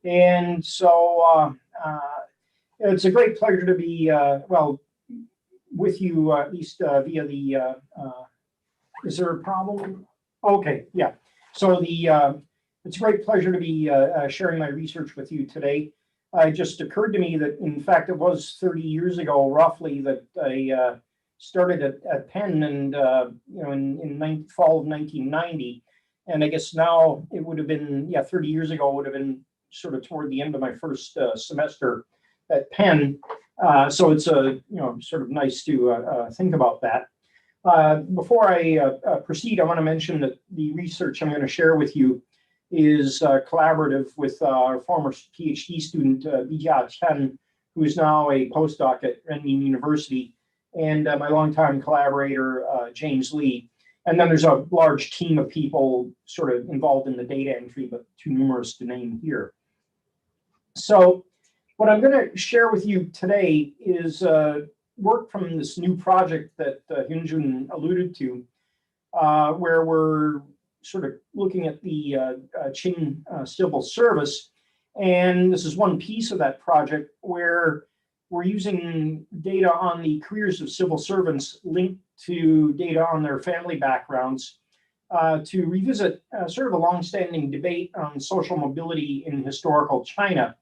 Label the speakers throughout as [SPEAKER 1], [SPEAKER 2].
[SPEAKER 1] And so it's a great pleasure to be, well, with you, at least via the, is there a problem? Okay, yeah. So it's a great pleasure to be sharing my research with you today. It just occurred to me that, in fact, it was 30 years ago, roughly, that I started at Penn, and in fall of 1990. And I guess now it would have been, yeah, 30 years ago would have been sort of toward the end of my first semester at Penn. So it's sort of nice to think about that. Before I proceed, I want to mention that the research I'm going to share with you is collaborative with our former PhD student, Bijia Chen, who is now a postdoc at Renmin University, and my longtime collaborator, James Lee. And then there's a large team of people sort of involved in the data entry, but too numerous to name here. So what I'm going to share with you today is work from this new project that Hyunjun alluded to, where we're sort of looking at the Qing civil service. And this is one piece of that project where we're using data on the careers of civil servants linked to data on their family backgrounds to revisit sort of a longstanding debate on social mobility in historical China.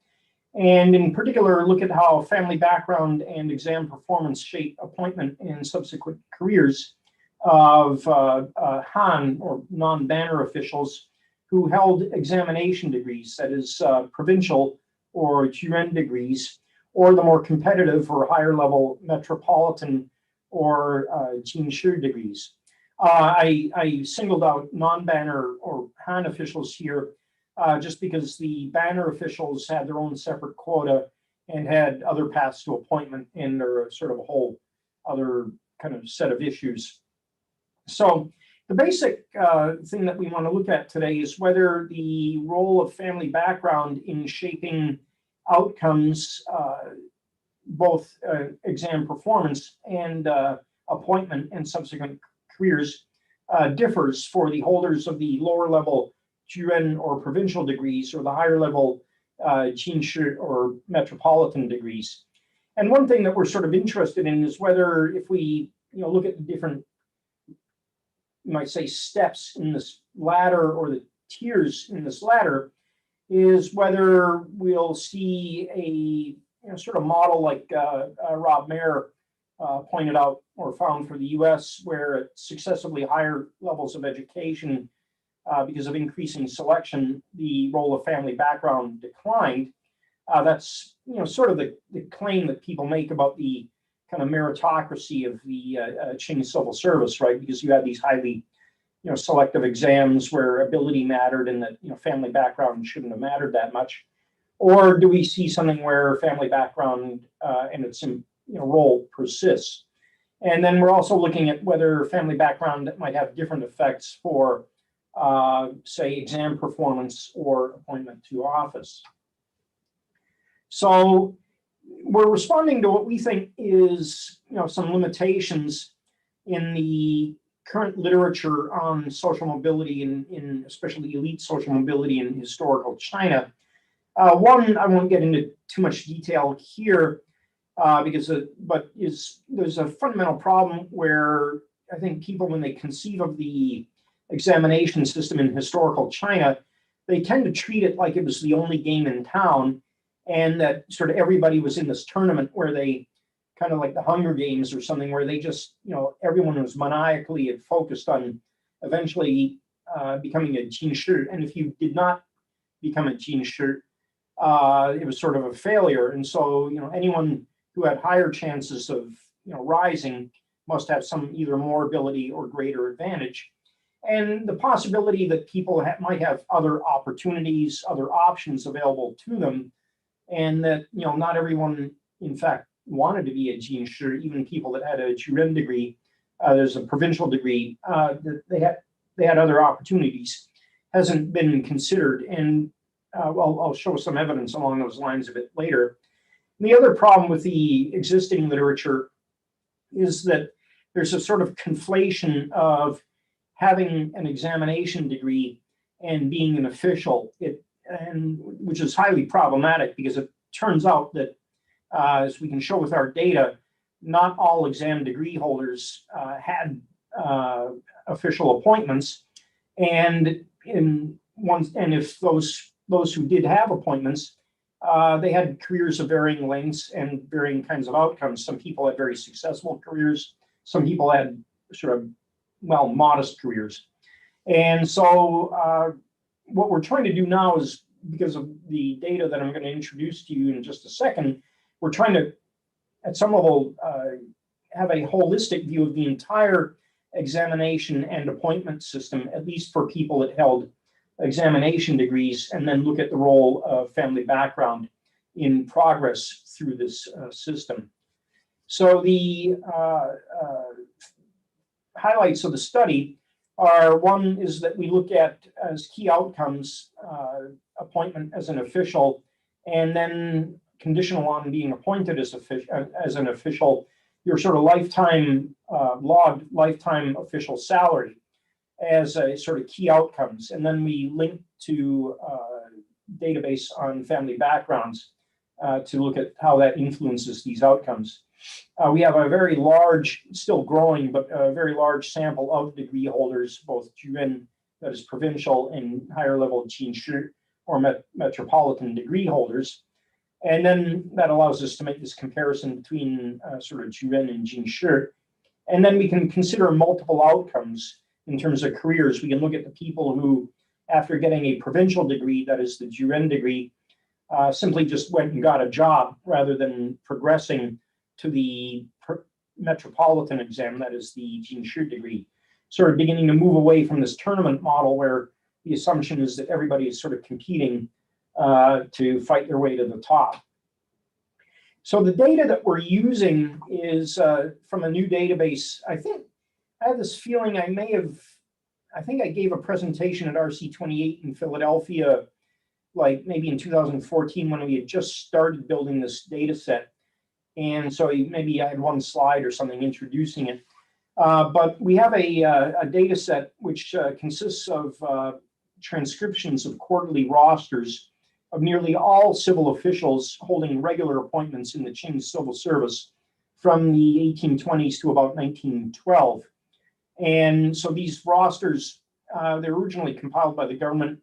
[SPEAKER 1] And in particular, look at how family background and exam performance shape appointment and subsequent careers of Han, or non-banner officials, who held examination degrees, that is provincial or Qing degrees, or the more competitive or higher level metropolitan or Qing degrees. I singled out non-banner or Han officials here just because the banner officials had their own separate quota and had other paths to appointment, and there are sort of a whole other kind of set of issues. So the basic thing that we want to look at today is whether the role of family background in shaping outcomes, both exam performance and appointment and subsequent careers, differs for the holders of the lower level Qing or provincial degrees, or the higher level Qing or metropolitan degrees. And one thing that we're sort of interested in is whether, if we look at the different, you might say, steps in this ladder, or the tiers in this ladder, is whether we'll see a sort of model like Rob Mayer pointed out or found for the US, where at successively higher levels of education, because of increasing selection, the role of family background declined. That's sort of the claim that people make about the kind of meritocracy of the Qing civil service, right? Because you had these highly selective exams where ability mattered, and that family background shouldn't have mattered that much. Or do we see something where family background and its role persists? And then we're also looking at whether family background might have different effects for say exam performance or appointment to office. So we're responding to what we think is some limitations in the current literature on social mobility, in especially elite social mobility in historical China. One, I won't get into too much detail here, because there's a fundamental problem where I think people, when they conceive of the examination system in historical China, they tend to treat it like it was the only game in town, and that sort of everybody was in this tournament where they kind of like the Hunger Games or something, where they just, everyone was maniacally and focused on eventually becoming a Qing. And if you did not become a Qing, it was sort of a failure. And so, anyone who had higher chances of, rising must have some either more ability or greater advantage. And the possibility that people might have other opportunities, other options available to them, and that not everyone, in fact, wanted to be a Qing, even people that had a Qing degree, there's a provincial degree, that they had other opportunities, hasn't been considered. And well, I'll show some evidence along those lines a bit later. And the other problem with the existing literature is that there's a sort of conflation of having an examination degree and being an official. and which is highly problematic because it turns out that, as we can show with our data, not all exam degree holders had official appointments, and if those who did have appointments, they had careers of varying lengths and varying kinds of outcomes. Some people had very successful careers. Some people had sort of, well, modest careers. And so what we're trying to do now is, because of the data that I'm going to introduce to you in just a second, we're trying to, at some level, have a holistic view of the entire examination and appointment system, at least for people that held examination degrees, and then look at the role of family background in progress through this system. So the highlights of the study are, one is that we look at as key outcomes appointment as an official, and then conditional on being appointed as an official, your sort of lifetime logged lifetime official salary as a sort of key outcomes. And then we link to database on family backgrounds to look at how that influences these outcomes. We have a very large, still growing, but a very large sample of degree holders, both Qing, that is provincial, and higher level Qing or metropolitan degree holders. And then that allows us to make this comparison between sort of Qing and Qing. And then we can consider multiple outcomes in terms of careers. We can look at the people who, after getting a provincial degree, that is the Qing degree, simply just went and got a job rather than progressing to the metropolitan exam, that is the Qing degree, sort of beginning to move away from this tournament model where the assumption is that everybody is sort of competing to fight their way to the top. So the data that we're using is from a new database. I have this feeling I think I gave a presentation at RC28 in Philadelphia, like maybe in 2014 when we had just started building this data set. And so maybe I had one slide or something introducing it. But we have a data set which consists of transcriptions of quarterly rosters of nearly all civil officials holding regular appointments in the Qing civil service from the 1820s to about 1912. And so these rosters, they're originally compiled by the government,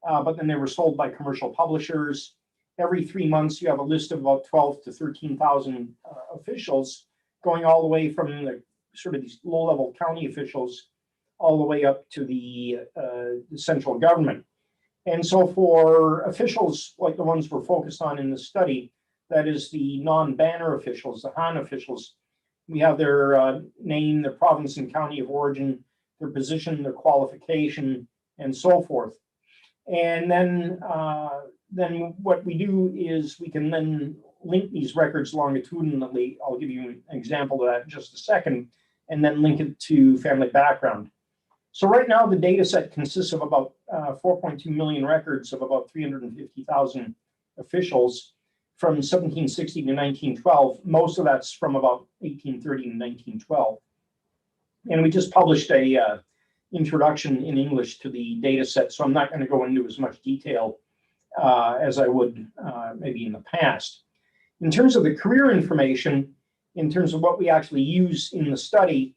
[SPEAKER 1] but then they were sold by commercial publishers. Every 3 months, you have a list of about 12 to 13,000 officials, going all the way from the sort of these low-level county officials all the way up to the central government. And so for officials like the ones we're focused on in the study, that is the non-banner officials, the Han officials, we have their name, their province and county of origin, their position, their qualification, and so forth. And then what we do is we can then link these records longitudinally. I'll give you an example of that in just a second, and then link it to family background. So right now, the data set consists of about 4.2 million records of about 350,000 officials from 1760 to 1912. Most of that's from about 1830 to 1912. And we just published a introduction in English to the data set, so I'm not going to go into as much detail as I would maybe in the past. In terms of the career information, in terms of what we actually use in the study,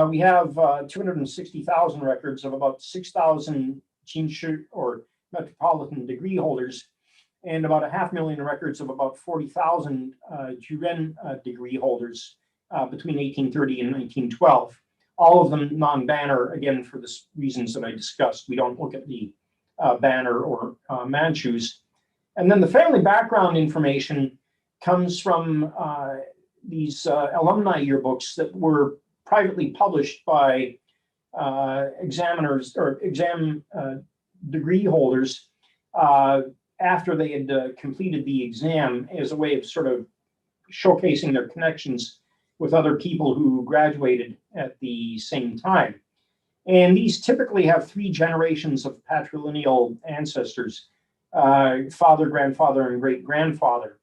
[SPEAKER 1] we have 260,000 records of about 6,000 Qing or metropolitan degree holders, and about 500,000 records of about 40,000 Qing degree holders between 1830 and 1912. All of them non-banner, again, for the reasons that I discussed. We don't look at the banner or Manchus. And then the family background information comes from these alumni yearbooks that were privately published by examiners or exam degree holders after they had completed the exam, as a way of sort of showcasing their connections with other people who graduated at the same time. And these typically have 3 generations of patrilineal ancestors, father, grandfather, and great-grandfather.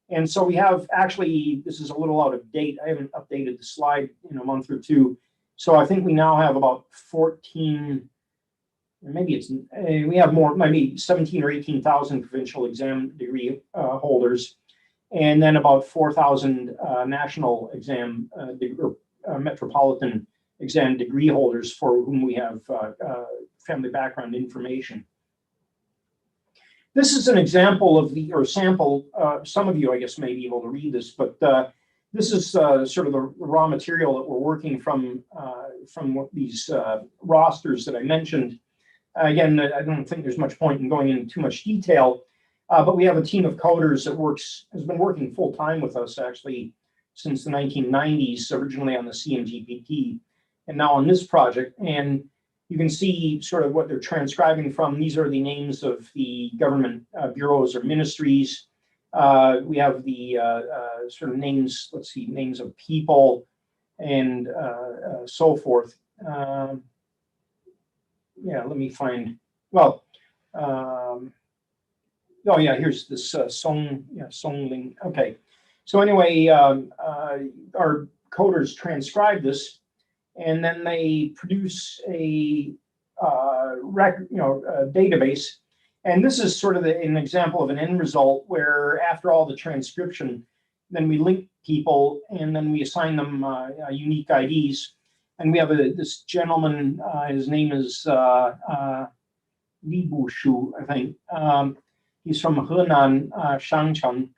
[SPEAKER 1] And so we have, actually, this is a little out of date. I haven't updated the slide in a month or two. So I think we now have about 14 maybe it's, we have more, maybe 17 or 18,000 provincial exam degree holders, and then about 4,000 national exam metropolitan exam degree holders for whom we have family background information. This is an example of the, or sample, some of you, I guess, may be able to read this, but this is sort of the raw material that we're working from these rosters that I mentioned. Again, I don't think there's much point in going into too much detail, but we have a team of coders that has been working full time with us actually since the 1990s, originally on the CMGPT, and now on this project. And you can see sort of what they're transcribing from. These are the names of the government bureaus or ministries. We have the sort of names, let's see, names of people and so forth. Yeah, let me find, well, oh yeah, here's this Songling. Okay, so anyway, our coders transcribe this, and then they produce a database. And this is sort of an example of an end result where after all the transcription, then we link people and then we assign them unique IDs. And we have this gentleman, his name is Li Bushu, I think. He's from Henan, Shangcheng.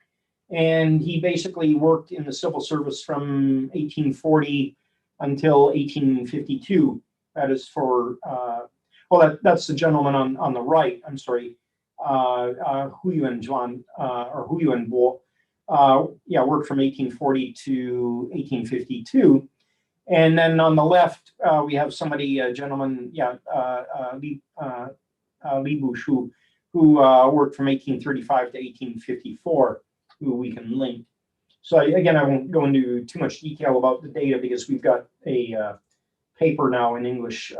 [SPEAKER 1] And he basically worked in the civil service from 1840 until 1852. That is for, well, that's the gentleman on the right, I'm sorry, Hu Yuanzhuan, or Hu Yuanbo. Yeah, worked from 1840 to 1852. And then on the left, we have somebody, a gentleman, yeah, Li Bushu, who worked from 1835 to 1854, who we can link. So again, I won't go into too much detail about the data because we've got a paper now in English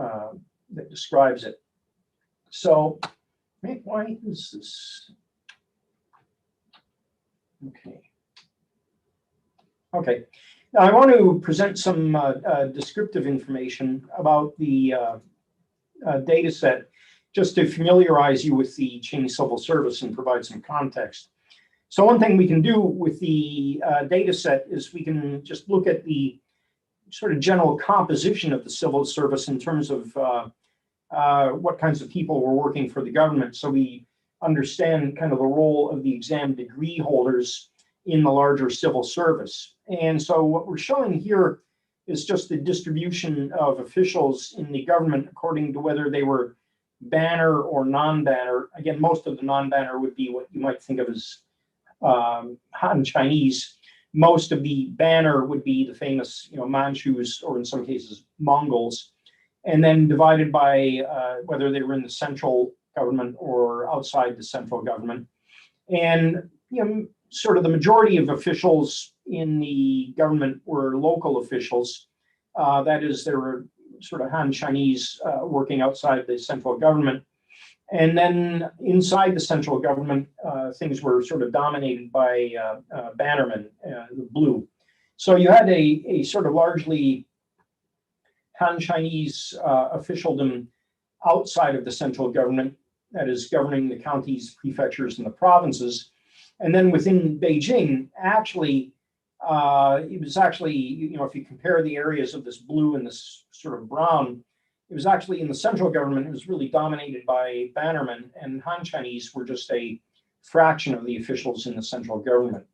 [SPEAKER 1] that describes it. So why is this? Okay. Okay. Now I want to present some descriptive information about the data set, just to familiarize you with the Qing civil service and provide some context. So one thing we can do with the data set is we can just look at the sort of general composition of the civil service in terms of what kinds of people were working for the government. So we understand kind of the role of the exam degree holders in the larger civil service. And so what we're showing here is just the distribution of officials in the government according to whether they were banner or non-banner. Again, most of the non-banner would be what you might think of as Han Chinese. Most of the banner would be the famous, Manchus, or in some cases Mongols, and then divided by whether they were in the central government or outside the central government. And sort of the majority of officials in the government were local officials. That is, there were sort of Han Chinese working outside the central government. And then inside the central government, things were sort of dominated by bannermen, the blue. So you had a sort of largely Han Chinese officialdom outside of the central government, that is governing the counties, prefectures, and the provinces. And then within Beijing, actually, it was actually, if you compare the areas of this blue and this sort of brown, it was actually in the central government, it was really dominated by bannermen, and Han Chinese were just a fraction of the officials in the central government.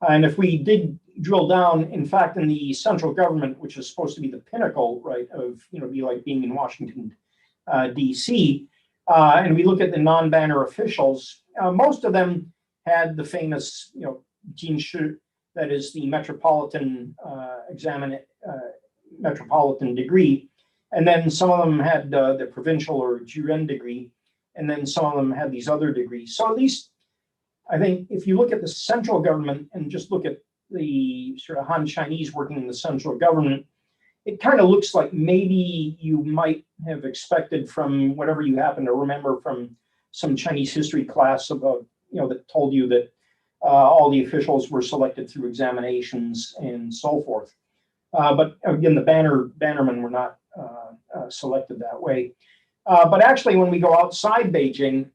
[SPEAKER 1] And if we did drill down, in fact, in the central government, which is supposed to be the pinnacle, right, of, be like being in Washington, D.C., and we look at the non-banner officials, most of them had the famous, Jinshu, that is the metropolitan metropolitan degree. And then some of them had the provincial or Juren degree, and then some of them had these other degrees. So at least, I think, if you look at the central government and just look at the sort of Han Chinese working in the central government, it kind of looks like maybe you might have expected from whatever you happen to remember from some Chinese history class about, that told you that all the officials were selected through examinations and so forth. But again, the bannermen were not selected that way. But actually, when we go outside Beijing,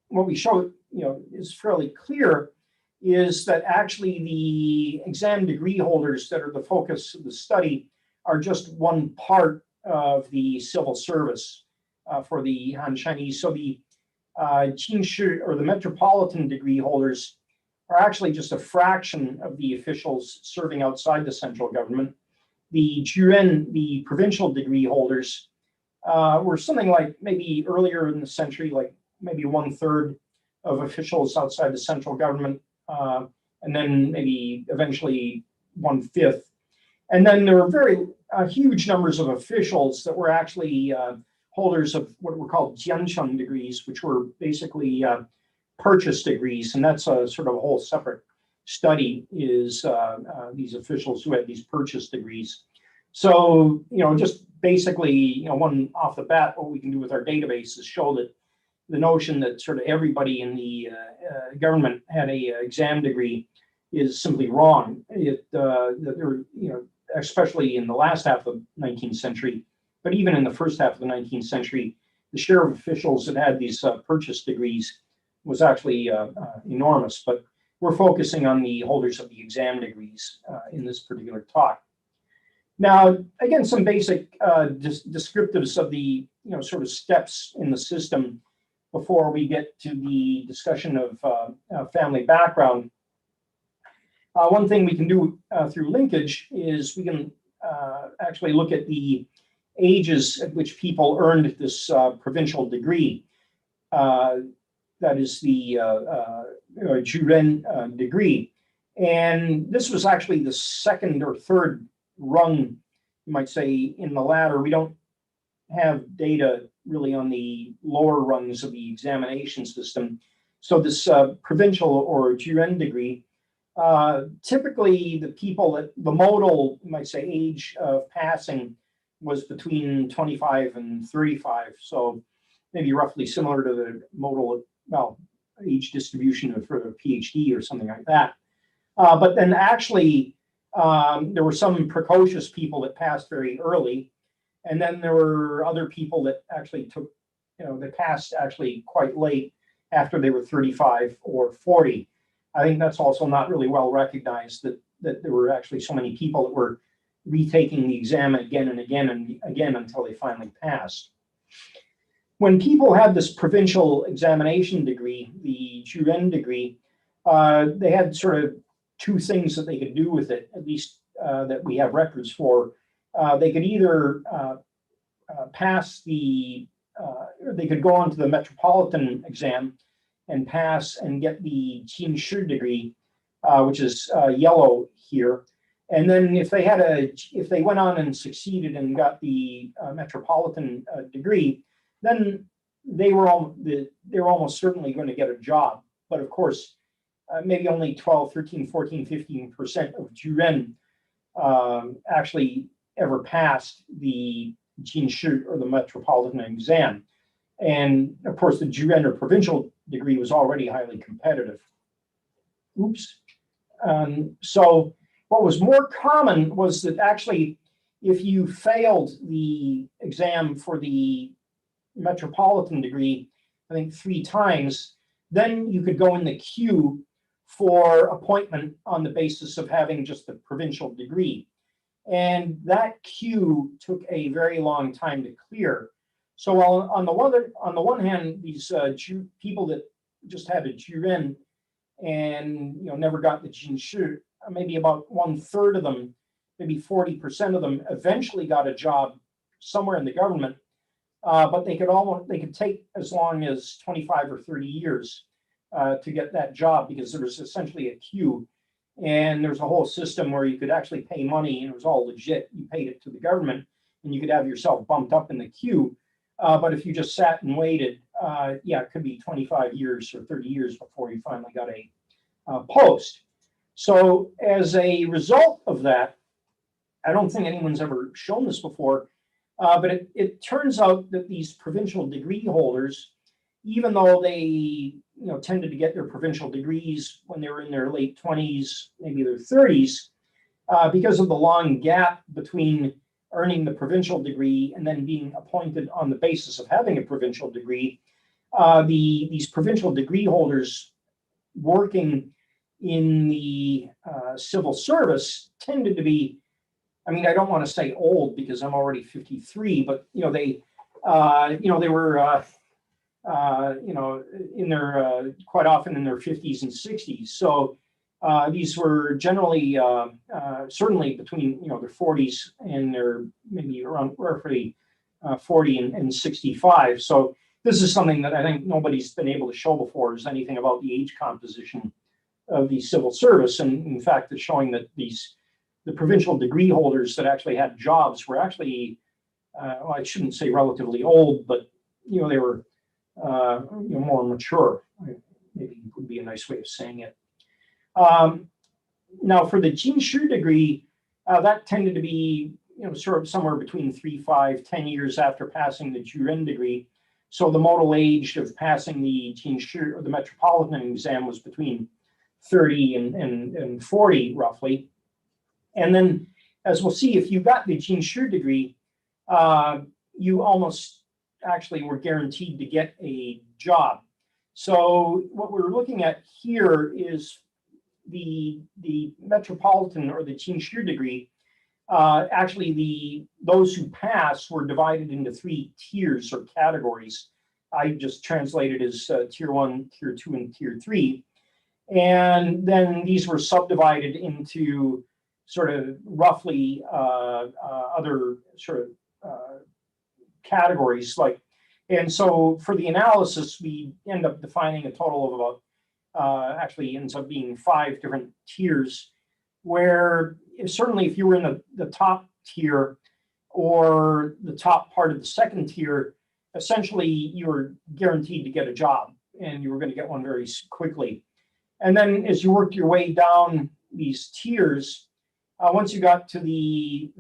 [SPEAKER 1] what we show, is fairly clear, is that actually the exam degree holders that are the focus of the study are just one part of the civil service for the Han Chinese. So the Qing or the metropolitan degree holders are actually just a fraction of the officials serving outside the central government. The Juren, the provincial degree holders, were something like maybe earlier in the century, like maybe 1/3 of officials outside the central government, and then maybe eventually 1/5. And then there were very huge numbers of officials that were actually holders of what were called jiancheng degrees, which were basically purchase degrees. And that's a sort of a whole separate study, is these officials who had these purchase degrees. So, just basically, one off the bat, what we can do with our database is show that the notion that sort of everybody in the government had a exam degree is simply wrong. That there were, especially in the last half of the 19th century, but even in the first half of the 19th century, the share of officials that had these purchase degrees was actually enormous. But we're focusing on the holders of the exam degrees in this particular talk. Now, again, some basic descriptives of the sort of steps in the system before we get to the discussion of family background. One thing we can do through linkage is we can actually look at the ages at which people earned this provincial degree. That is the Juren degree. And this was actually the second or third rung, you might say, in the ladder. We don't have data really on the lower rungs of the examination system. So this provincial or Juren degree, typically the people at the modal, you might say, age of passing was between 25 and 35. So maybe roughly similar to the modal, age distribution for a PhD or something like that. But then actually, there were some precocious people that passed very early. And then there were other people that actually they passed actually quite late after they were 35 or 40. I think that's also not really well recognized that there were actually so many people that were retaking the exam again and again and again until they finally passed. When people had this provincial examination degree, the Juren degree, they had sort of two things that they could do with it, at least that we have records for. They could either pass they could go on to the metropolitan exam and pass and get the Qing degree, which is yellow here. And then if they went on and succeeded and got the metropolitan degree, then they were almost certainly going to get a job. But of course, maybe only 12, 13, 14, 15% of Juren actually ever passed the Qing or the metropolitan exam. And of course, the Juren or provincial degree was already highly competitive. So what was more common was that actually, if you failed the exam for the metropolitan degree, I think 3 times, then you could go in the queue for appointment on the basis of having just the provincial degree. And that queue took a very long time to clear. So while on the one hand, these people that just had a Juren and never got the Qing, maybe about 1/3 of them, maybe 40% of them, eventually got a job somewhere in the government. But they could take as long as 25 or 30 years to get that job, because there was essentially a queue. And there's a whole system where you could actually pay money, and it was all legit. You paid it to the government, and you could have yourself bumped up in the queue. But if you just sat and waited, it could be 25 years or 30 years before you finally got a post. So as a result of that, I don't think anyone's ever shown this before, but it turns out that these provincial degree holders, even though they tended to get their provincial degrees when they were in their late 20s, maybe their 30s, because of the long gap between earning the provincial degree and then being appointed on the basis of having a provincial degree, these provincial degree holders working in the civil service tended to be, I mean, I don't want to say old because I'm already 53, but they were in their quite often in their 50s and 60s. So these were generally certainly between their 40s and their maybe around roughly 40 and 65. So this is something that I think nobody's been able to show before, is anything about the age composition of the civil service. And in fact, it's showing that the provincial degree holders that actually had jobs were actually, well, I shouldn't say relatively old, but they were more mature. Maybe would be a nice way of saying it. Now, for the Qing degree, that tended to be sort of somewhere between 3, 5, 10 years after passing the Juren degree. So the modal age of passing the Qing or the metropolitan exam was between 30 and 40 roughly. And then, as we'll see, if you got the Qing degree, you almost actually were guaranteed to get a job. So what we're looking at here is the metropolitan or the Qing degree. Actually, those who pass were divided into 3 tiers or categories. I just translated as tier 1, tier 2, and tier 3. And then these were subdivided into sort of roughly other sort of categories. And so for the analysis, we end up defining a total of about, actually ends up being 5 different tiers, where certainly if you were in the top tier or the top part of the second tier, essentially you were guaranteed to get a job, and you were going to get one very quickly. And then as you worked your way down these tiers, once you got to the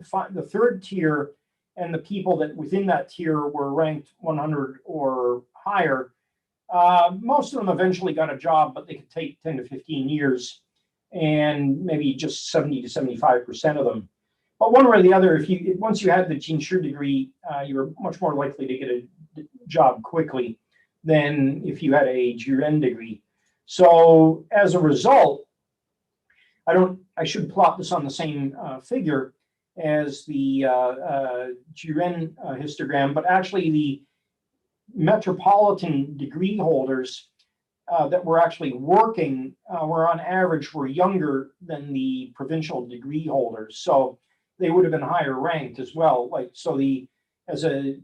[SPEAKER 1] third tier, and the people that within that tier were ranked 100 or higher, most of them eventually got a job, but they could take 10 to 15 years, and maybe just 70 to 75% of them. But one way or the other, once you had the Qing degree, you were much more likely to get a job quickly than if you had a Juren degree. So as a result, I should plot this on the same figure as the Juren histogram, but actually the metropolitan degree holders that were actually working were on average younger than the provincial degree holders. So they would have been higher ranked as well. As a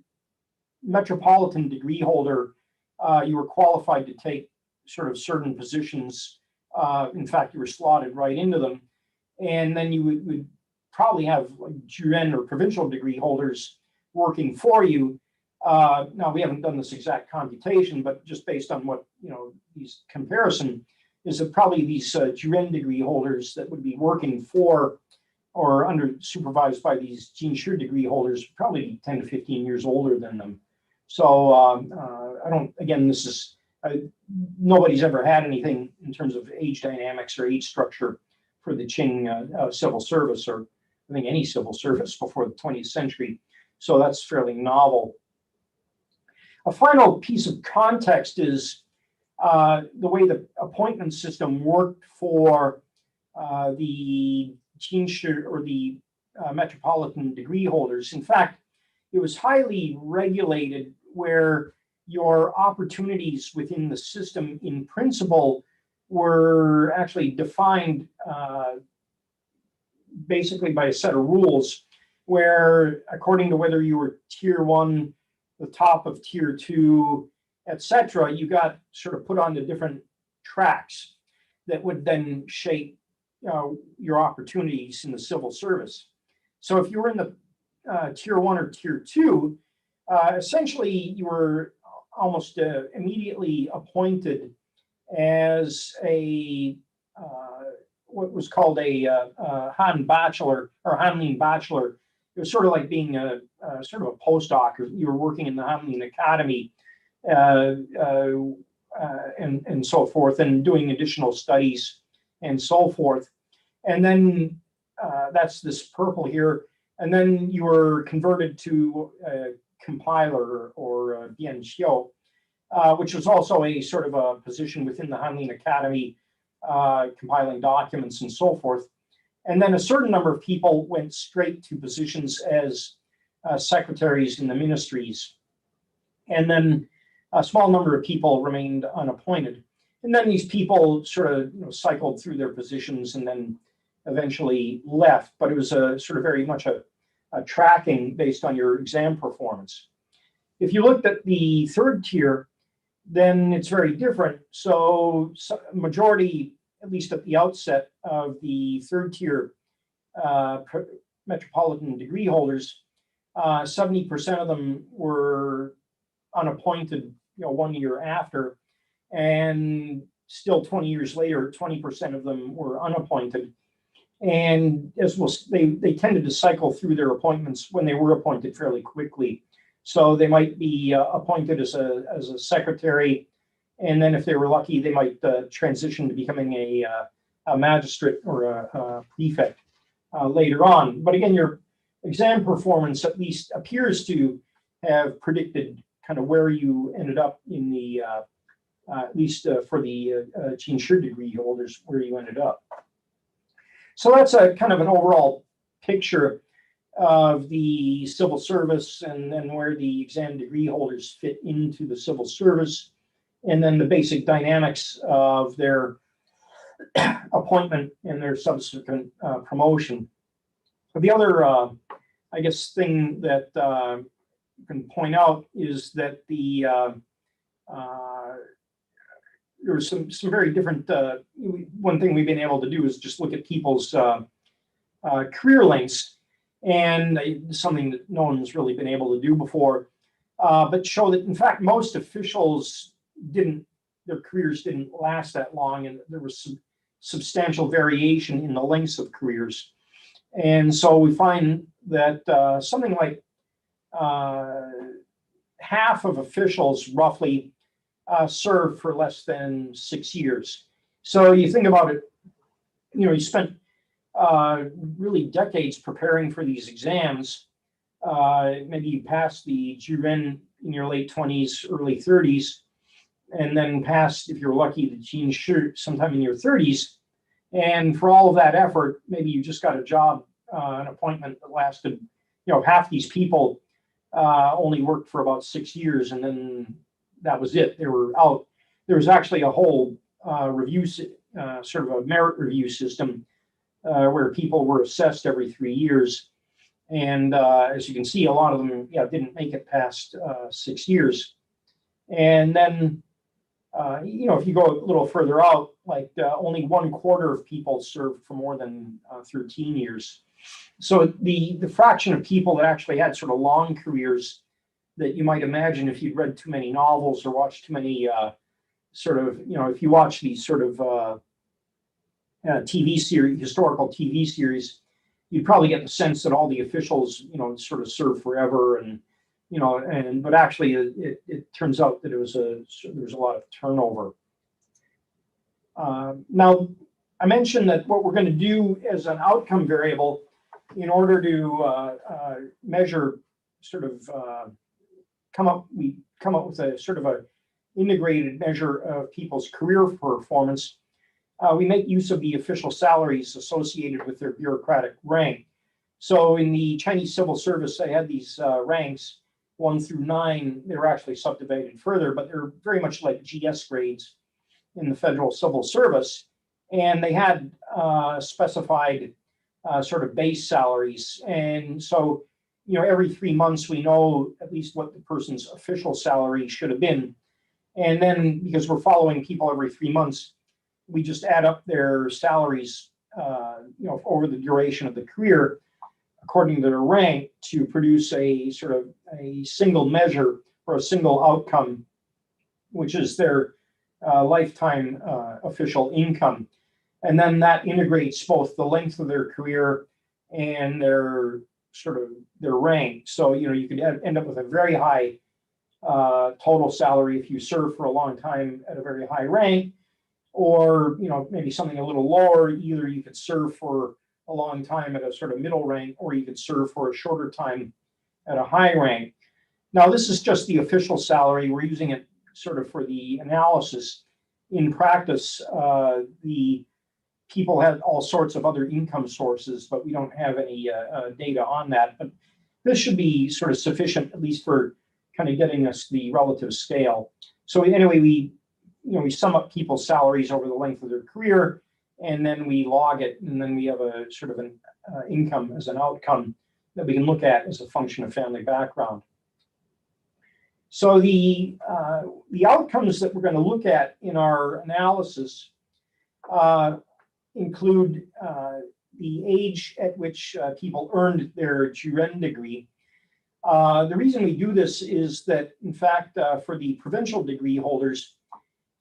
[SPEAKER 1] metropolitan degree holder, you were qualified to take sort of certain positions. In fact, you were slotted right into them. And then you would probably have Juren or provincial degree holders working for you. Now, we haven't done this exact computation, but just based on what, these comparison is that probably these Juren degree holders that would be working for or under supervised by these Qing degree holders probably 10 to 15 years older than them. So nobody's ever had anything in terms of age dynamics or age structure for the Qing civil service, or I think any civil service before the 20th century. So that's fairly novel. A final piece of context is the way the appointment system worked for the Qing or the metropolitan degree holders. In fact, it was highly regulated, where your opportunities within the system in principle were actually defined basically by a set of rules, where according to whether you were tier 1, the top of tier 2, etc., you got sort of put onto different tracks that would then shape your opportunities in the civil service. So if you were in the tier 1 or tier 2, essentially you were almost immediately appointed as a what was called a Han bachelor or Hanlin bachelor. It was sort of like being a sort of a postdoc, or you were working in the Hanlin Academy and so forth, and doing additional studies and so forth. And then that's this purple here. And then you were converted to a compiler or Bianxiu, which was also a sort of a position within the Hanlin Academy, compiling documents and so forth. And then a certain number of people went straight to positions as secretaries in the ministries. And then a small number of people remained unappointed. And then these people sort of cycled through their positions and then eventually left. But it was a sort of very much a tracking based on your exam performance. If you looked at the third tier, then it's very different. So majority, at least at the outset of the third tier metropolitan degree holders, 70% of them were unappointed, 1 year after, and still 20 years later, 20% of them were unappointed. And they tended to cycle through their appointments when they were appointed fairly quickly. So they might be appointed as a secretary, and then if they were lucky, they might transition to becoming a magistrate or a prefect later on. But again, your exam performance at least appears to have predicted kind of where you ended up in the, at least for the Qing degree holders, where you ended up. So that's a kind of an overall picture of the civil service and then where the exam degree holders fit into the civil service, and then the basic dynamics of their appointment and their subsequent promotion. But the other, I guess, thing that you can point out is that there's some very different, one thing we've been able to do is just look at people's career lengths, and something that no one's really been able to do before, but show that in fact most officials their careers didn't last that long, and there was some substantial variation in the lengths of careers. And so we find that something like half of officials roughly served for less than 6 years. So you think about it, you spent really decades preparing for these exams. Maybe you passed the Juren in your late 20s, early 30s, and then passed, if you're lucky, the Qing Shi sometime in your 30s. And for all of that effort, maybe you just got a job, an appointment that lasted, half these people only worked for about 6 years, and then that was it. They were out. There was actually a whole review, sort of a merit review system where people were assessed every 3 years. And as you can see, a lot of them didn't make it past 6 years. And then, if you go a little further out, like only 1/4 of people served for more than 13 years. So the fraction of people that actually had sort of long careers that you might imagine if you'd read too many novels or watched too many if you watch these sort of TV series, historical TV series, you'd probably get the sense that all the officials, sort of serve forever, and but actually it turns out that there was a lot of turnover. Now, I mentioned that what we're going to do as an outcome variable in order to measure we come up with a sort of a integrated measure of people's career performance. We make use of the official salaries associated with their bureaucratic rank. So in the Chinese civil service, they had these ranks 1 through 9. They were actually subdivided further, but they're very much like GS grades in the federal civil service. And they had specified sort of base salaries. And so, every 3 months, we know at least what the person's official salary should have been. And then, because we're following people every 3 months, we just add up their salaries, over the duration of the career, according to their rank, to produce a sort of a single measure or a single outcome, which is their lifetime official income. And then that integrates both the length of their career and their rank. So, you could end up with a very high total salary if you serve for a long time at a very high rank, or maybe something a little lower. Either you could serve for a long time at a sort of middle rank, or you could serve for a shorter time at a high rank. Now, this is just the official salary. We're using it sort of for the analysis. In practice, the people had all sorts of other income sources, but we don't have any data on that. But this should be sort of sufficient, at least for kind of getting us the relative scale. So anyway, we sum up people's salaries over the length of their career, and then we log it, and then we have a sort of an income as an outcome that we can look at as a function of family background. So the outcomes that we're going to look at in our analysis include the age at which people earned their Juren degree. The reason we do this is that, in fact, for the provincial degree holders,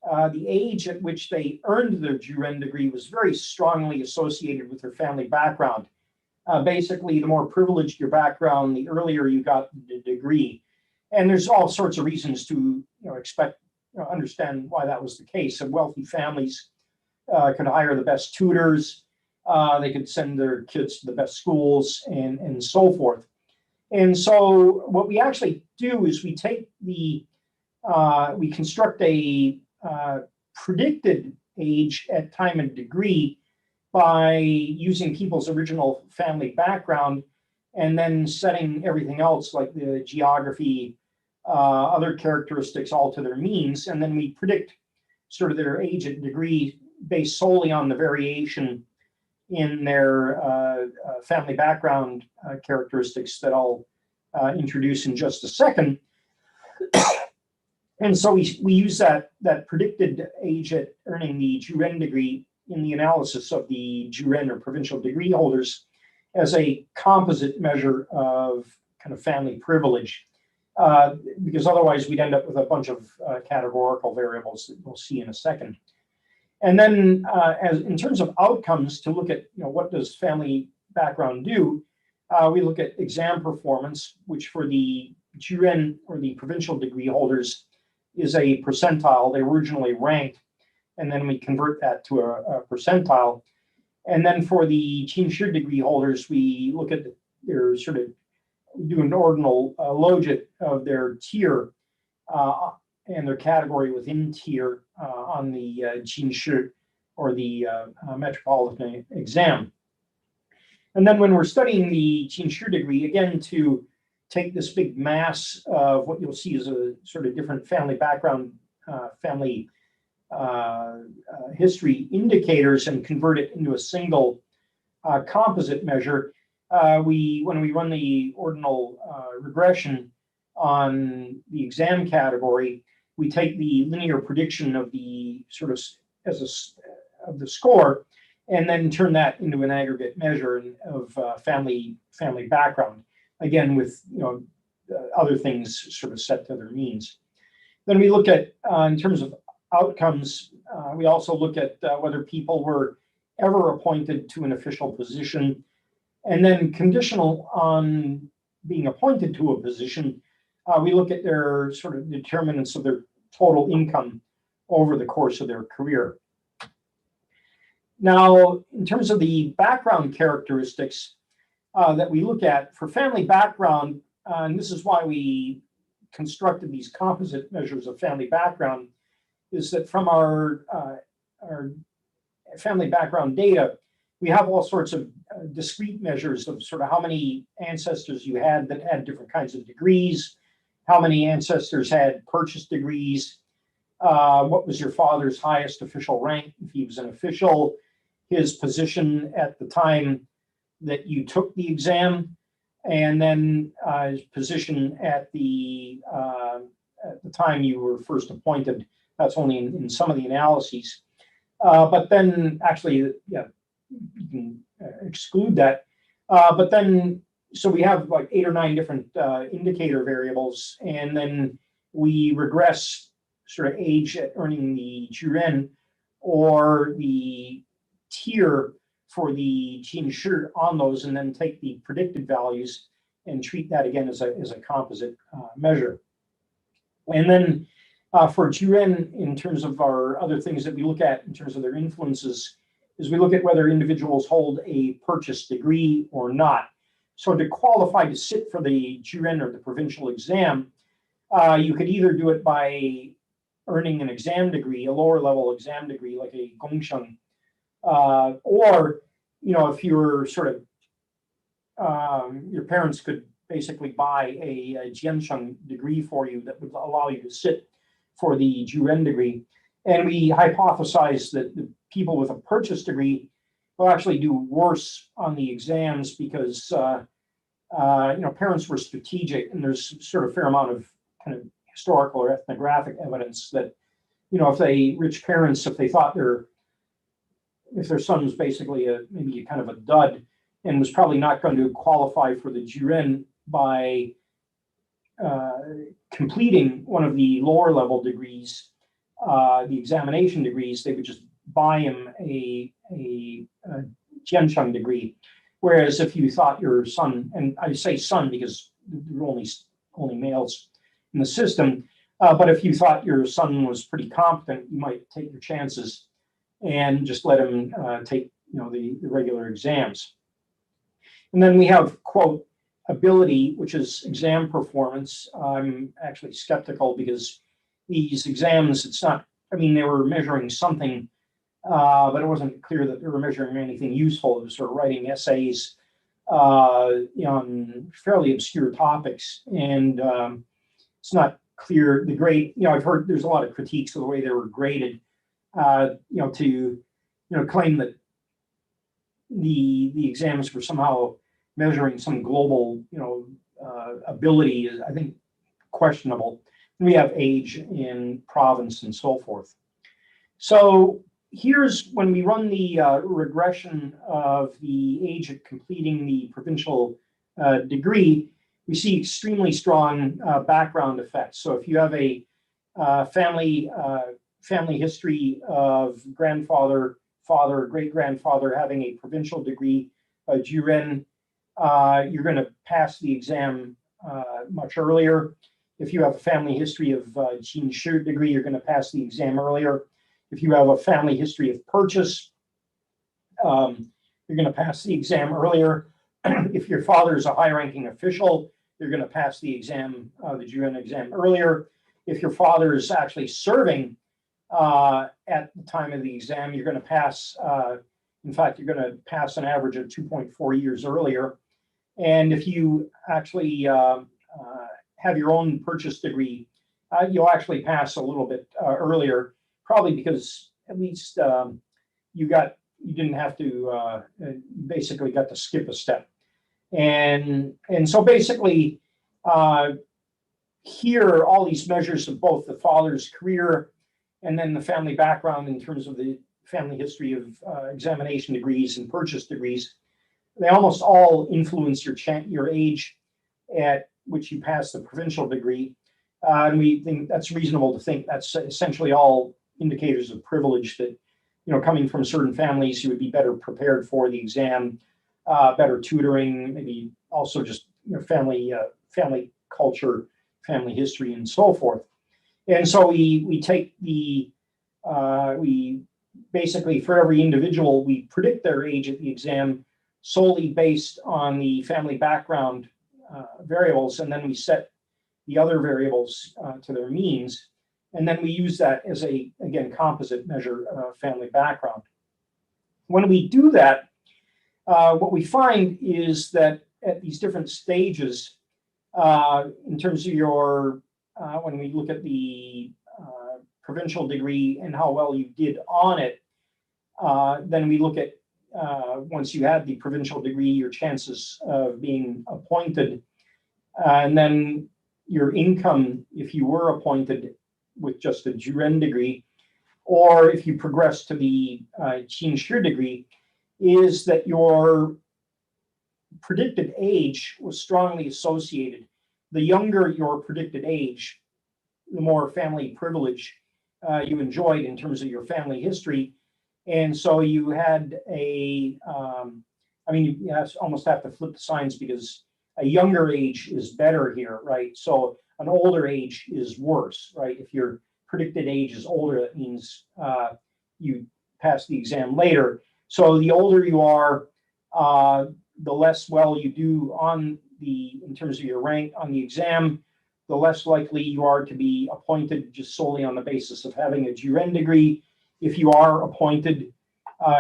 [SPEAKER 1] the age at which they earned their Juren degree was very strongly associated with their family background. Basically, the more privileged your background, the earlier you got the degree. And there's all sorts of reasons to understand why that was the case. So wealthy families could hire the best tutors, they could send their kids to the best schools, and so forth. And so what we actually do is we take we construct a predicted age at time and degree by using people's original family background, and then setting everything else like the geography, other characteristics all to their means. And then we predict sort of their age at degree based solely on the variation in their family background characteristics that I'll introduce in just a second. And so we use that predicted age at earning the Juren degree in the analysis of the Juren or provincial degree holders as a composite measure of kind of family privilege, because otherwise we'd end up with a bunch of categorical variables that we'll see in a second. And then as in terms of outcomes, to look at what does family background do, we look at exam performance, which for the Juren or the provincial degree holders is a percentile. They were originally ranked, and then we convert that to a percentile. And then for the Qing degree holders, we look at their sort of do an ordinal logit of their tier and their category within tier on the Qing or the metropolitan exam. And then when we're studying the Qing degree, again, to take this big mass of what you'll see is a sort of different family background, family history indicators, and convert it into a single composite measure. When we run the ordinal regression on the exam category, we take the linear prediction of the sort of of the score, and then turn that into an aggregate measure of family background. Again, with other things sort of set to their means. Then we look at in terms of outcomes, we also look at whether people were ever appointed to an official position, and then conditional on being appointed to a position, we look at their sort of determinants of their total income over the course of their career. Now, in terms of the background characteristics that we look at for family background, and this is why we constructed these composite measures of family background, is that from our family background data, we have all sorts of discrete measures of sort of how many ancestors you had that had different kinds of degrees, how many ancestors had purchased degrees, what was your father's highest official rank, if he was an official, his position at the time that you took the exam, and then his position at the time you were first appointed. That's only in some of the analyses. But then actually, yeah, you can exclude that. But then, so we have like 8 or 9 different indicator variables, and then we regress sort of age at earning the Juren or the tier for the Qing on those, and then take the predicted values and treat that again as a composite measure. And then for Juren, in terms of our other things that we look at in terms of their influences, is we look at whether individuals hold a purchased degree or not. So to qualify to sit for the Juren or the provincial exam, you could either do it by earning an exam degree, a lower level exam degree like a Gongsheng, or if you were sort of your parents could basically buy a Jiansheng degree for you that would allow you to sit for the Juren degree. And we hypothesized that the people with a purchase degree will actually do worse on the exams because parents were strategic, and there's sort of a fair amount of kind of historical or ethnographic evidence that if rich parents, if they thought if their son was basically maybe kind of a dud and was probably not going to qualify for the Juren by completing one of the lower level degrees, the examination degrees, they would just buy him a Jiansheng degree. Whereas if you thought your son, and I say son because there are only males in the system, but if you thought your son was pretty competent, you might take your chances and just let him take the regular exams. And then we have, quote, ability, which is exam performance. I'm actually skeptical because these exams, they were measuring something, but it wasn't clear that they were measuring anything useful. It was sort of writing essays on fairly obscure topics. And it's not clear the grade, I've heard there's a lot of critiques of the way they were graded, to claim that the exams were somehow measuring some global, ability is, I think, questionable. We have age in province and so forth. So here's when we run the regression of the age of completing the provincial degree, we see extremely strong background effects. So if you have a family history of grandfather, father, great-grandfather having a provincial degree, Juren, you're going to pass the exam much earlier. If you have a family history of Qing Shi degree, you're going to pass the exam earlier. If you have a family history of purchase, you're going to pass the exam earlier. If your father is a high-ranking official, you're going to pass the exam, the Juren exam earlier. If your father is actually serving at the time of the exam, you're going to pass, in fact, you're going to pass an average of 2.4 years earlier. And if you actually have your own purchase degree, you'll actually pass a little bit earlier, probably because at least you didn't have to, basically got to skip a step. And so basically here, all these measures of both the father's career and then the family background in terms of the family history of examination degrees and purchase degrees, they almost all influence your age at which you pass the provincial degree. And we think that's reasonable to think that's essentially all indicators of privilege that, coming from certain families, you would be better prepared for the exam, better tutoring, maybe also just family culture, family history, and so forth. And so we take we basically, for every individual, we predict their age at the exam solely based on the family background variables, and then we set the other variables to their means, and then we use that as again, composite measure of family background. When we do that, what we find is that at these different stages, in terms of your, when we look at the provincial degree and how well you did on it, then we look at, once you had the provincial degree, your chances of being appointed, and then your income if you were appointed with just a Juren degree, or if you progress to the Qing Shi degree, is that your predicted age was strongly associated. The younger your predicted age, the more family privilege you enjoyed in terms of your family history. And so you had you almost have to flip the signs because a younger age is better here, right? So an older age is worse, right? If your predicted age is older, that means you pass the exam later. So the older you are, the less well you do in terms of your rank on the exam, the less likely you are to be appointed just solely on the basis of having a Juren degree. If you are appointed,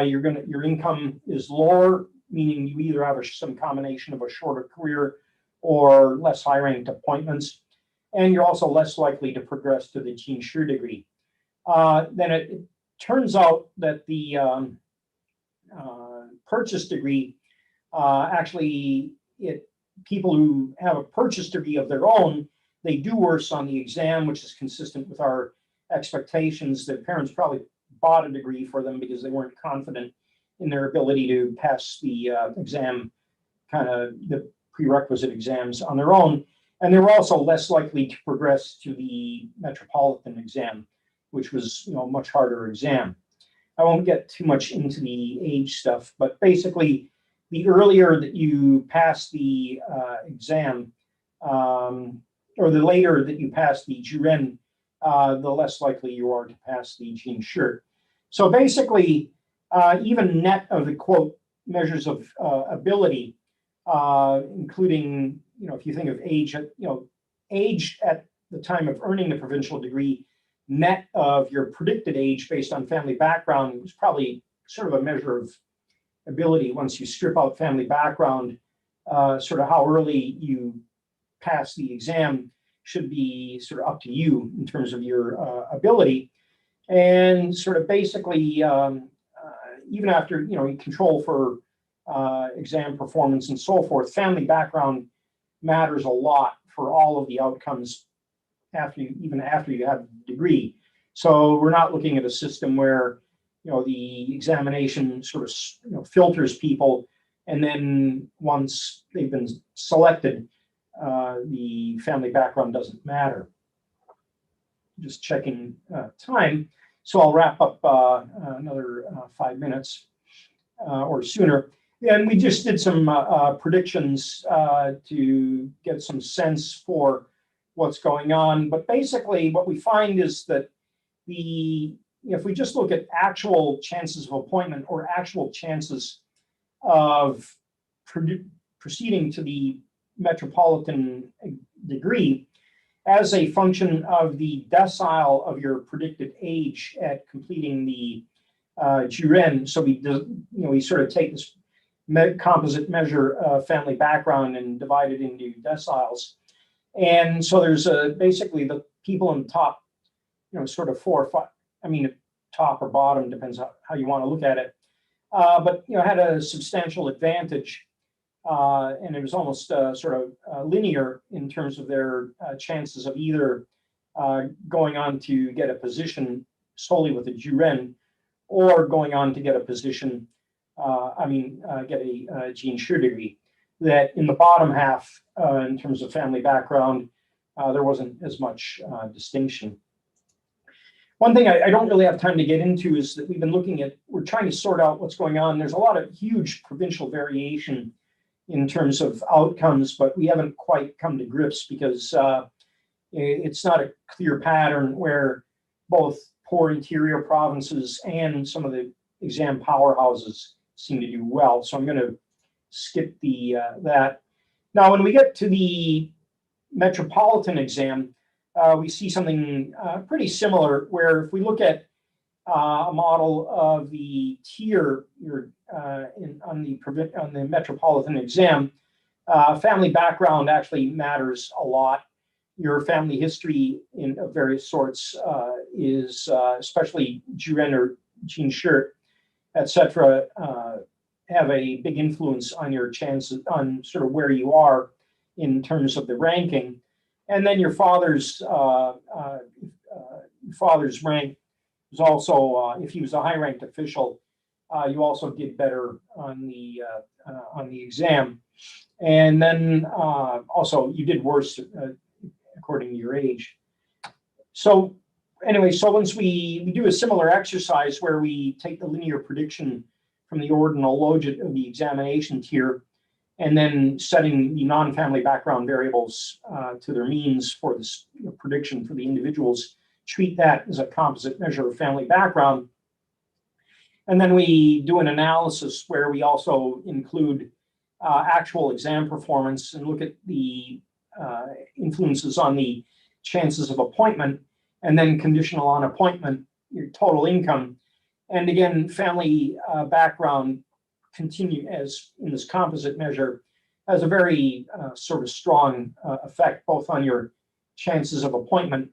[SPEAKER 1] your income is lower, meaning you either have some combination of a shorter career or less high-ranked appointments, and you're also less likely to progress to the Qing degree. Then it turns out that the purchase degree, actually, people who have a purchase degree of their own, they do worse on the exam, which is consistent with our expectations. Their parents probably bought a degree for them because they weren't confident in their ability to pass the exam, kind of the prerequisite exams on their own. And they were also less likely to progress to the metropolitan exam, which was a much harder exam. I won't get too much into the age stuff, but basically, the earlier that you pass the exam, or the later that you pass the Juren, the less likely you are to pass the Qing. So basically, even net of the quote measures of ability, including if you think of age at the time of earning the provincial degree, net of your predicted age based on family background was probably sort of a measure of ability. Once you strip out family background, sort of how early you pass the exam should be sort of up to you in terms of your ability. And sort of basically, even after you control for exam performance and so forth, family background matters a lot for all of the outcomes even after you have a degree. So we're not looking at a system where the examination sort of filters people, and then once they've been selected, the family background doesn't matter. Just checking time, so I'll wrap up another 5 minutes or sooner. And we just did some predictions to get some sense for what's going on. But basically, what we find is that if we just look at actual chances of appointment or actual chances of proceeding to the metropolitan degree as a function of the decile of your predicted age at completing the Juren. So we sort of take this composite measure of family background and divide it into deciles. And so there's basically the people in the top, sort of 4 or 5, top or bottom, depends how you want to look at it. But, had a substantial advantage. And it was almost sort of linear in terms of their chances of either going on to get a position solely with a Juren or going on to get a position, get a Qing degree. That in the bottom half, in terms of family background, there wasn't as much distinction. One thing I don't really have time to get into is that we're trying to sort out what's going on. There's a lot of huge provincial variation in terms of outcomes, but we haven't quite come to grips because it's not a clear pattern where both poor interior provinces and some of the exam powerhouses seem to do well. So I'm going to skip that. Now, when we get to the metropolitan exam, we see something pretty similar, where if we look at a model of the tier on the metropolitan exam, family background actually matters a lot. Your family history of various sorts is, especially Juren or Qing, etc., have a big influence on your chances, on sort of where you are in terms of the ranking. And then your father's rank is also, if he was a high-ranked official, you also did better on the exam. And then also you did worse according to your age. So anyway, so once we do a similar exercise where we take the linear prediction from the ordinal logit of the examination tier, and then setting the non-family background variables to their means for this prediction for the individuals, treat that as a composite measure of family background. And then we do an analysis where we also include actual exam performance and look at the influences on the chances of appointment, and then conditional on appointment, your total income. And again, family background continue as in this composite measure has a very sort of strong effect both on your chances of appointment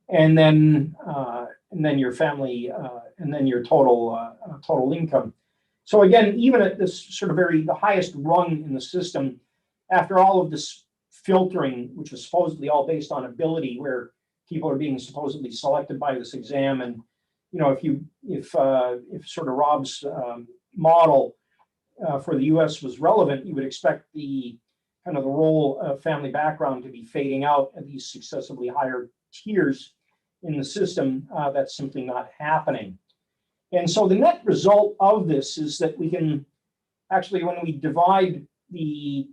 [SPEAKER 1] and then your family and then your total income. So again, even at this sort of the highest rung in the system, after all of this filtering, which is supposedly all based on ability, where people are being supposedly selected by this exam, and if sort of Rob's model for the U.S. was relevant, you would expect the role of family background to be fading out at these successively higher tiers in the system. That's simply not happening. And so the net result of this is that we can actually, when we divide the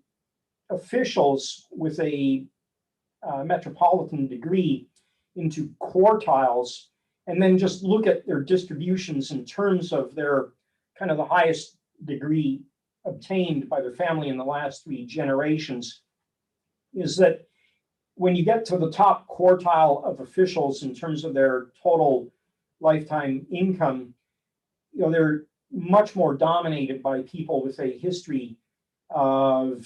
[SPEAKER 1] officials with a metropolitan degree into quartiles, and then just look at their distributions in terms of their the highest degree obtained by their family in the last 3 generations, is that when you get to the top quartile of officials in terms of their total lifetime income, they're much more dominated by people with a history of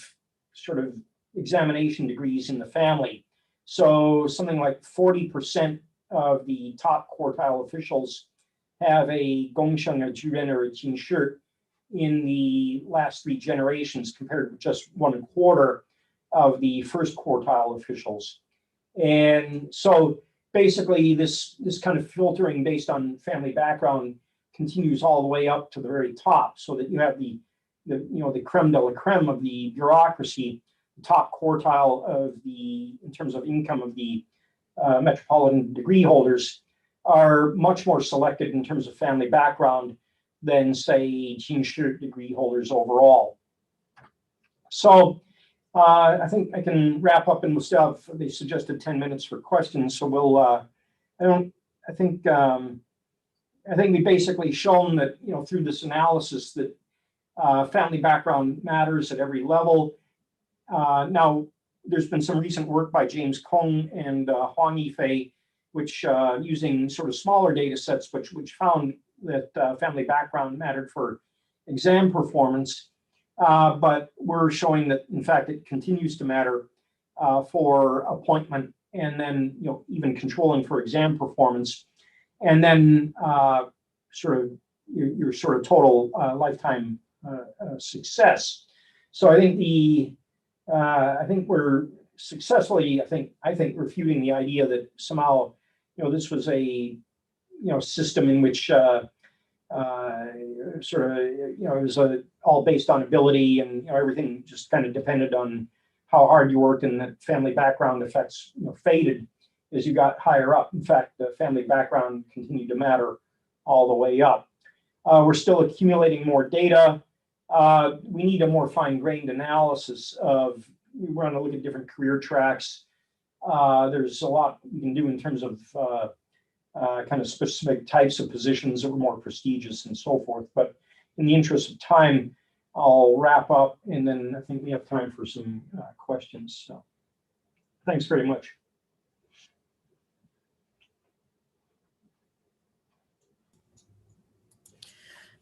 [SPEAKER 1] sort of examination degrees in the family. So something like 40% of the top quartile officials have a Gongsheng, a Juren, or a Qing in the last 3 generations, compared with just 1/4 of the first quartile officials. And so basically this kind of filtering based on family background continues all the way up to the very top, so that you have the creme de la creme of the bureaucracy, the top quartile of in terms of income of the metropolitan degree holders are much more selected in terms of family background than, say, Qing degree holders overall. So I think I can wrap up, and we'll still have, they suggested 10 minutes for questions. So we'll, I think we've basically shown that, through this analysis that family background matters at every level. Now, there's been some recent work by James Kong and Huang Yifei, which using sort of smaller data sets, which found that family background mattered for exam performance. But we're showing that, in fact, it continues to matter for appointment, and then even controlling for exam performance, and then your sort of total lifetime success. So I think we're successfully, I think refuting the idea that somehow this was a system in which it was all based on ability, and everything just kind of depended on how hard you worked, and that family background effects faded as you got higher up. In fact, the family background continued to matter all the way up. We're still accumulating more data. We need a more fine-grained analysis of, we want to look at different career tracks. There's a lot we can do in terms of kind of specific types of positions that were more prestigious and so forth. But in the interest of time, I'll wrap up, and then I think we have time for some questions. So thanks very much.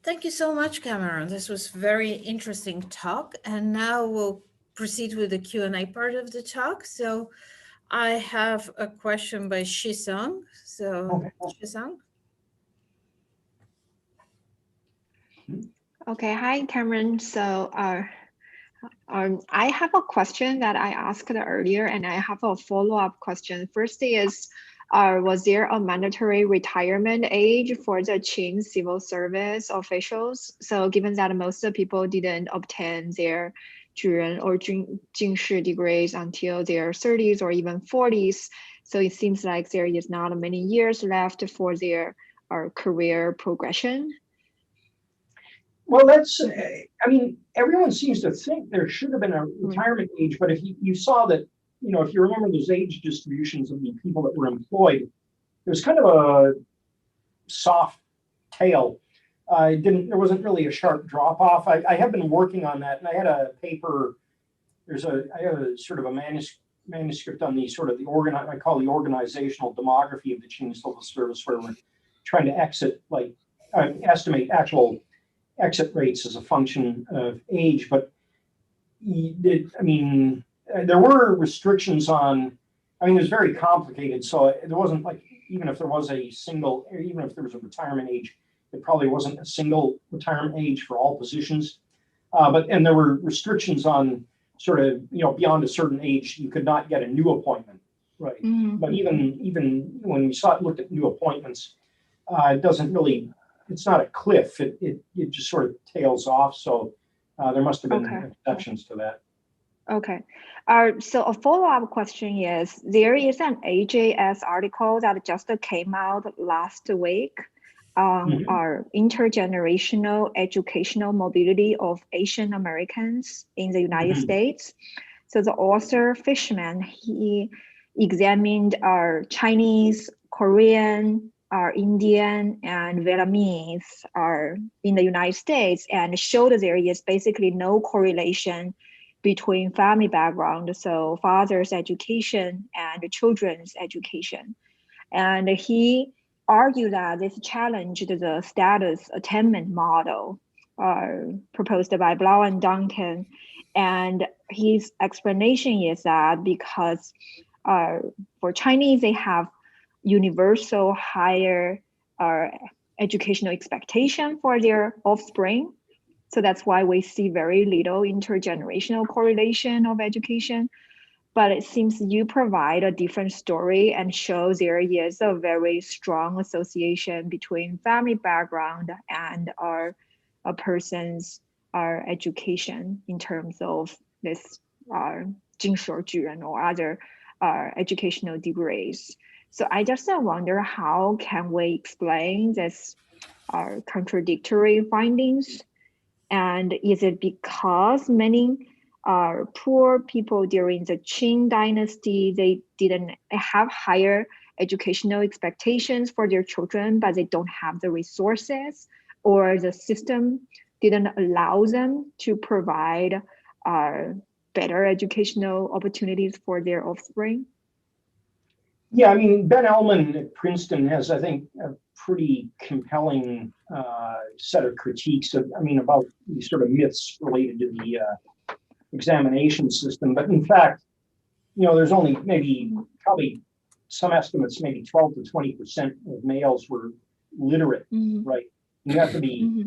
[SPEAKER 2] Thank you so much, Cameron. This was very interesting talk. And now we'll proceed with the Q&A part of the talk. So I have a question by Shisung. So Shisung.
[SPEAKER 3] Okay, hi, Cameron. So I have a question that I asked earlier, and I have a follow-up question. First is, was there a mandatory retirement age for the Qing civil service officials? So given that most of the people didn't obtain their Juren or Jingshi degrees until their 30s or even 40s, so it seems like there is not many years left for their career progression.
[SPEAKER 1] Well, that's, I mean, everyone seems to think there should have been a retirement age, but if you saw that, if you remember those age distributions of the people that were employed, there's kind of a soft tail there wasn't really a sharp drop off. I have been working on that, and I had a paper. I have a sort of a manuscript on the sort of I call the organizational demography of the Qing Civil Service, where we're trying to estimate actual exit rates as a function of age. But there were restrictions on. It was very complicated, so there wasn't like, even if there was a retirement age, it probably wasn't a single retirement age for all positions. And there were restrictions on sort of, beyond a certain age, you could not get a new appointment, right?
[SPEAKER 3] Mm-hmm.
[SPEAKER 1] But even when we looked at new appointments, it's not a cliff. It just sort of tails off. So there must have been exceptions to that.
[SPEAKER 3] Okay. So a follow-up question is, there is an AJS article that just came out last week on our intergenerational educational mobility of Asian Americans in the United States. So the author Fishman, he examined our Chinese, Korean, our Indian, and Vietnamese are in the United States, and showed there is basically no correlation between family background, so father's education and children's education. And he argued that this challenged the status attainment model proposed by Blau and Duncan. And his explanation is that because for Chinese, they have universal higher educational expectation for their offspring. So that's why we see very little intergenerational correlation of education. But it seems you provide a different story and show there is a very strong association between family background and a person's education in terms of this 经所卷 or other educational degrees. So I just wonder, how can we explain this contradictory findings? And is it because many poor people during the Qing dynasty, they didn't have higher educational expectations for their children, but they don't have the resources, or the system didn't allow them to provide better educational opportunities for their offspring?
[SPEAKER 1] Yeah, Ben Ellman at Princeton has, I think, a pretty compelling set of critiques about these sort of myths related to the examination system. But in fact, there's only probably some estimates, maybe 12 to 20% of males were literate, right? You have to be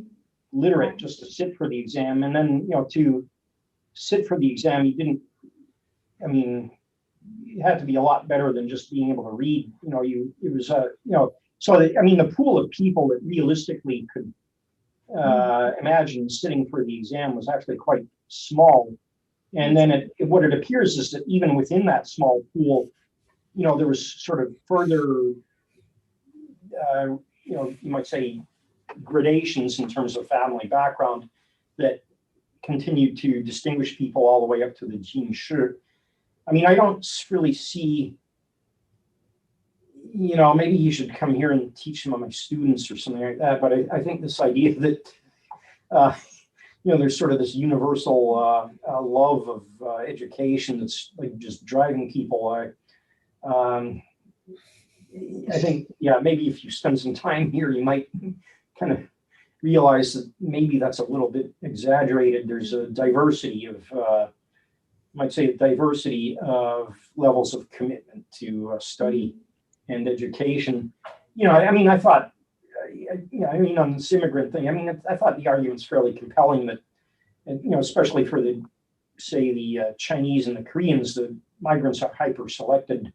[SPEAKER 1] literate just to sit for the exam. And then, to sit for the exam, you had to be a lot better than just being able to read. So the pool of people that realistically could imagine sitting for the exam was actually quite small. And then what it appears is that even within that small pool, there was sort of further, you might say, gradations in terms of family background that continued to distinguish people all the way up to the Qing Shi. I don't really see, maybe you should come here and teach some of my students or something like that. But I think this idea that, there's sort of this universal love of education that's like just driving people. I think, maybe if you spend some time here, you might kind of realize that maybe that's a little bit exaggerated. There's a diversity of, diversity of levels of commitment to study and education. I thought, on this immigrant thing, I thought the argument's fairly compelling that, especially for the Chinese and the Koreans, the migrants are hyper-selected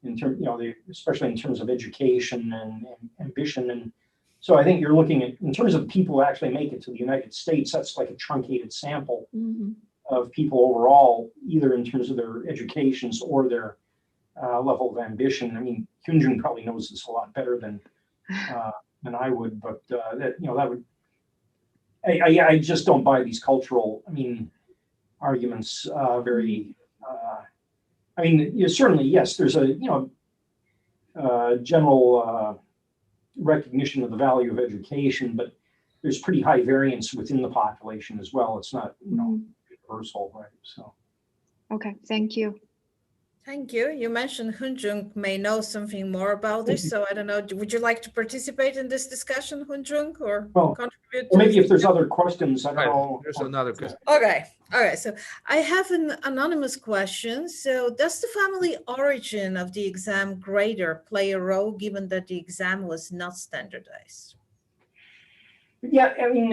[SPEAKER 1] in terms, especially in terms of education and ambition. And so I think you're looking at, in terms of people who actually make it to the United States, that's like a truncated sample of people overall, either in terms of their educations or their level of ambition. Hyunjun probably knows this a lot better than I would, but that would. I just don't buy these cultural, arguments very. Certainly, yes, there's a general recognition of the value of education, but there's pretty high variance within the population as well. It's not, you know, universal, right? So.
[SPEAKER 3] Okay, thank you.
[SPEAKER 2] Thank you. You mentioned Hunjung may know something more about this, so I don't know. Would you like to participate in this discussion, Hunjung, or contribute?
[SPEAKER 1] Well, maybe if there's other questions, I don't know.
[SPEAKER 4] There's another question.
[SPEAKER 2] Okay. All right. So I have an anonymous question. So does the family origin of the exam grader play a role, given that the exam was not standardized?
[SPEAKER 1] Yeah, I mean,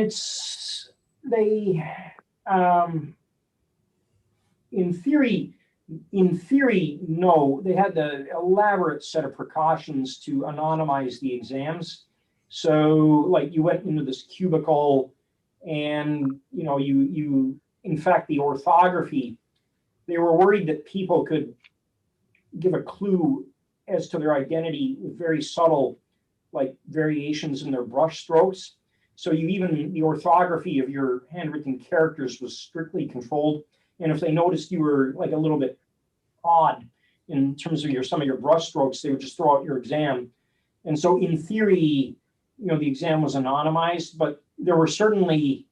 [SPEAKER 1] in theory, no. They had the elaborate set of precautions to anonymize the exams. So, like, you went into this cubicle, and you know, in fact, the orthography, they were worried that people could give a clue as to their identity with very subtle, like, variations in their brush strokes. So the orthography of your handwritten characters was strictly controlled. And if they noticed you were like a little bit odd in terms of some of your brush strokes, they would just throw out your exam. And so in theory, you know, the exam was anonymized, but there were certainly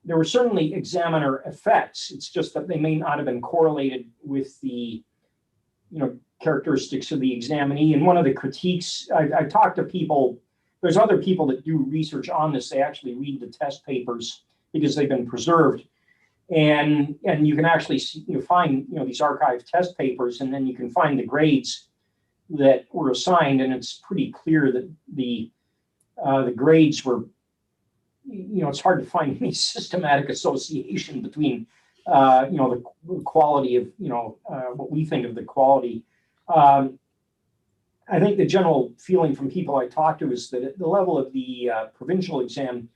[SPEAKER 1] examiner effects. It's just that they may not have been correlated with the, you know, characteristics of the examinee. And one of the critiques, I talked to people, there's other people that do research on this. They actually read the test papers because they've been preserved. And you can actually find, you know, these archived test papers, and then you can find the grades that were assigned. And it's pretty clear that the grades were, you know, it's hard to find any systematic association between, you know, the quality of, you know, what we think of the quality. I think the general feeling from people I talked to is that at the level of the provincial exam,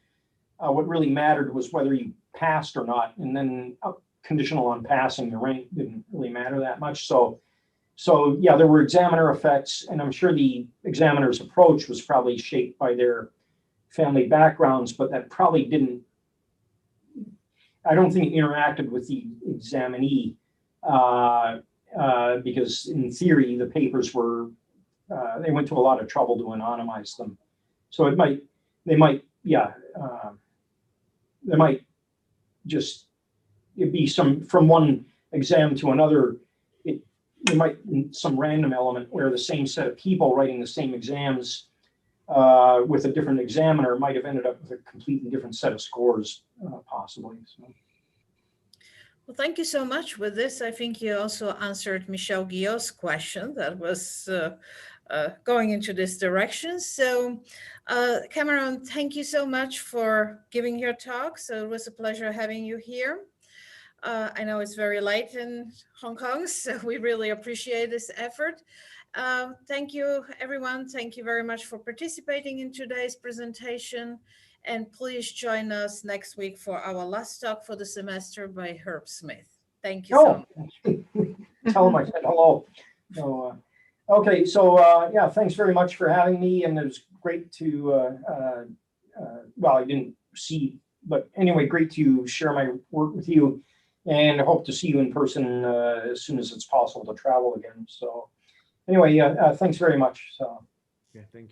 [SPEAKER 1] what really mattered was whether you passed or not, and then conditional on passing, the rank didn't really matter that much. So yeah, there were examiner effects, and I'm sure the examiner's approach was probably shaped by their family backgrounds, but that probably didn't, I don't think it interacted with the examinee, because in theory, the papers were, they went to a lot of trouble to anonymize them. So they might just, it'd be from one exam to another, there might be some random element where the same set of people writing the same exams with a different examiner might have ended up with a completely different set of scores, possibly. So.
[SPEAKER 2] Well, thank you so much. With this, I think you also answered Michelle Guillot's question that was going into this direction. So, Cameron, thank you so much for giving your talk. So it was a pleasure having you here. I know it's very late in Hong Kong, so we really appreciate this effort. Thank you, everyone. Thank you very much for participating in today's presentation. And please join us next week for our last talk for the semester by Herb Smith. Thank you so much.
[SPEAKER 1] Tell him I said hello. So, okay, so yeah, thanks very much for having me. And it was great to, well, I didn't see, but anyway, great to share my work with you. And I hope to see you in person as soon as it's possible to travel again. So anyway, thanks very much. So.
[SPEAKER 4] Yeah, thank you.